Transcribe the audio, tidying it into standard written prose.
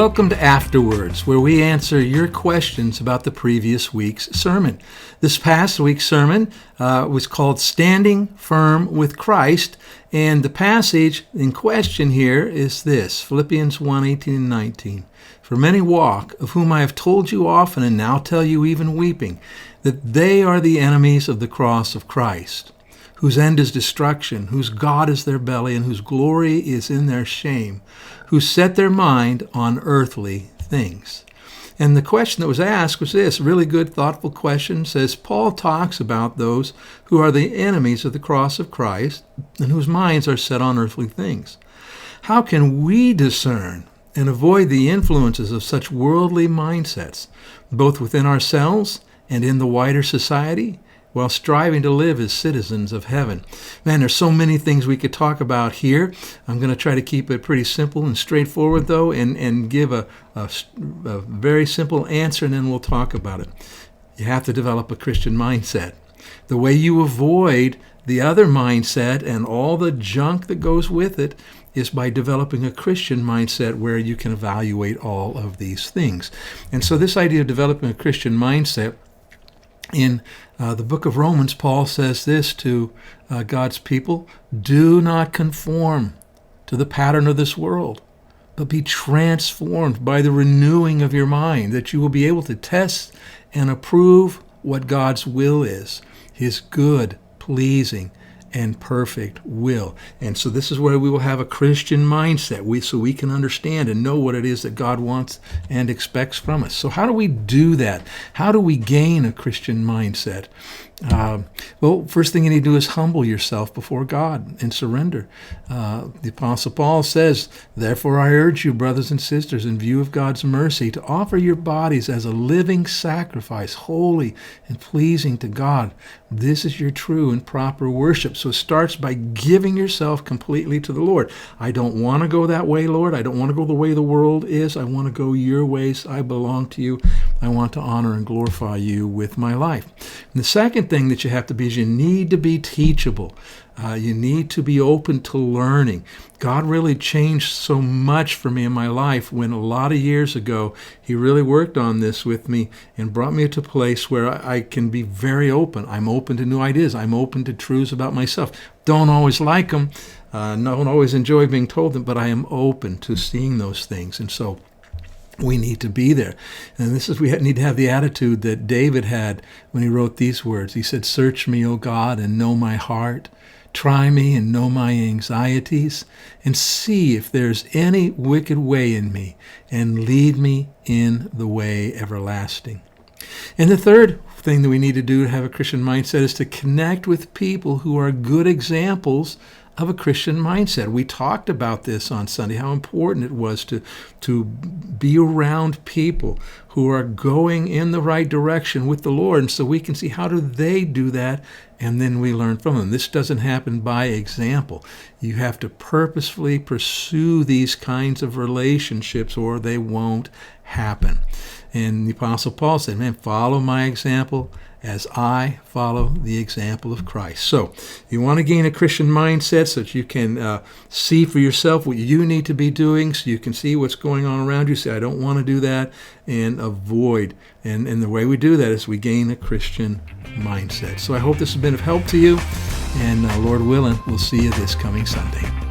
Welcome to Afterwards, where we answer your questions about the previous week's sermon. This past week's sermon was called Standing Firm with Christ, and the passage in question here is this, Philippians 1:18 and 19. For many walk, of whom I have told you often and now tell you even weeping, that they are the enemies of the cross of Christ, whose end is destruction, whose God is their belly, and whose glory is in their shame, who set their mind on earthly things. And the question that was asked was this, really good, thoughtful question, says, Paul talks about those who are the enemies of the cross of Christ and whose minds are set on earthly things. How can we discern and avoid the influences of such worldly mindsets, both within ourselves and in the wider society, while striving to live as citizens of heaven? Man, there's so many things we could talk about here. I'm going to try to keep it pretty simple and straightforward, though, and give a very simple answer, and then we'll talk about it. You have to develop a Christian mindset. The way you avoid the other mindset and all the junk that goes with it is by developing a Christian mindset where you can evaluate all of these things. And so this idea of developing a Christian mindset, in the book of Romans, Paul says this to God's people, do not conform to the pattern of this world, but be transformed by the renewing of your mind, that you will be able to test and approve what God's will is, his good, pleasing, and perfect will. And so this is where we will have a Christian mindset, so we can understand and know what it is that God wants and expects from us. So how do we do that? How do we gain a Christian mindset? Well, first thing you need to do is humble yourself before God and surrender. The Apostle Paul says, therefore I urge you, brothers and sisters, in view of God's mercy, to offer your bodies as a living sacrifice, holy and pleasing to God. This is your true and proper worship. So it starts by giving yourself completely to the Lord. I don't want to go that way, Lord. I don't want to go the way the world is. I want to go your ways. I belong to you. I want to honor and glorify you with my life. And the second thing that you have to be is you need to be teachable. You need to be open to learning. God really changed so much for me in my life when a lot of years ago, he really worked on this with me and brought me to a place where I can be very open. I'm open to new ideas. I'm open to truths about myself. Don't always like them. Don't always enjoy being told them, but I am open to seeing those things. And so we need to be there. And we need to have the attitude that David had when he wrote these words. He said, search me, O God, and know my heart. Try me and know my anxieties, and see if there's any wicked way in me, and lead me in the way everlasting. And the third thing that we need to do to have a Christian mindset is to connect with people who are good examples of a Christian mindset. We talked about this on Sunday, how important it was to be around people who are going in the right direction with the Lord. And so we can see how do they do that, and then we learn from them. This doesn't happen by example. You have to purposefully pursue these kinds of relationships or they won't happen. And the Apostle Paul said, man, follow my example as I follow the example of Christ. So you want to gain a Christian mindset so that you can see for yourself what you need to be doing, so you can see what's going on around you, say, I don't want to do that, and avoid. And the way we do that is we gain a Christian mindset. So I hope this has been of help to you, and Lord willing, we'll see you this coming Sunday.